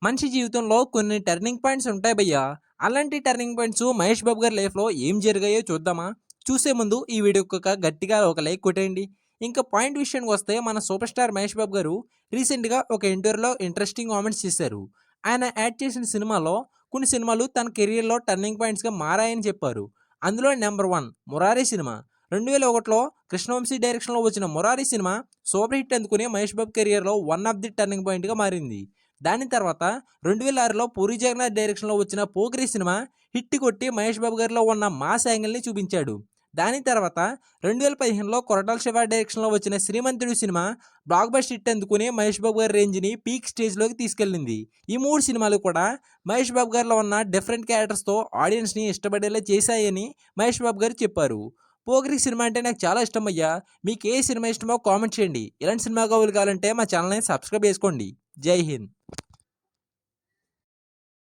మనిషి జీవితంలో కొన్ని టర్నింగ్ పాయింట్స్ ఉంటాయి భయ్యా. అలాంటి టర్నింగ్ పాయింట్స్ మహేష్ బాబు గారి లైఫ్‌లో ఏం జరిగాయో చూద్దామా? చూసే ముందు ఈ వీడియోకి గట్టిగా ఒక లైక్ కొట్టేయండి. ఇంకా పాయింట్ విషయానికి వస్తే మన సూపర్ స్టార్ మహేష్ బాబు గారు రీసెంట్‌గా ఒక ఇంటర్వ్యూలో ఇంట్రెస్టింగ్ కామెంట్స్ చేశారు. ఆయన యాక్ట్ చేసిన సినిమాలో కొన్ని సినిమాలు తన కెరియర్‌లో టర్నింగ్ పాయింట్స్‌గా మారాయని చెప్పారు. అందులో నంబర్ 1 మురారి సినిమా. 2001లో కృష్ణవంశీ డైరెక్షన్‌లో వచ్చిన 'మురారి' సినిమా సూపర్ హిట్ అందుకుని మహేష్ బాబు కెరియర్‌లో వన్ ఆఫ్ ది టర్నింగ్ పాయింట్‌గా మారింది. దాని తర్వాత 2006లో పూరి జగన్నాథ్ డైరెక్షన్‌లో వచ్చిన 'పోకిరి' సినిమా హిట్ కొట్టి మహేష్ బాబు గారిలో ఉన్న మాస్ యాంగిల్‌ని చూపించాడు. దాని తర్వాత 2015లో కొరటాల శివ డైరెక్షన్‌లో వచ్చిన 'శ్రీమంతుడు' సినిమా బ్లాక్ బస్టర్ హిట్ అందుకుని మహేష్ బాబు గారి రేంజ్‌ని పీక్ స్టేజ్‌లోకి తీసుకెళ్ళింది. ఈ 3 సినిమాలు కూడా మహేష్ బాబు గారిలో ఉన్న డిఫరెంట్ క్యారెక్టర్స్‌తో ఆడియన్స్‌ని ఇష్టపడేలా చేశాయని మహేష్ బాబు గారు చెప్పారు. 'పోకిరి' సినిమా అంటే నాకు చాలా ఇష్టం అయ్యా. మీకు ఏ సినిమా ఇష్టమో కామెంట్ చేయండి. ఇలాంటి సినిమా కావాలంటే మా ఛానల్‌ని సబ్స్క్రైబ్ చేసుకోండి. జై హింద్.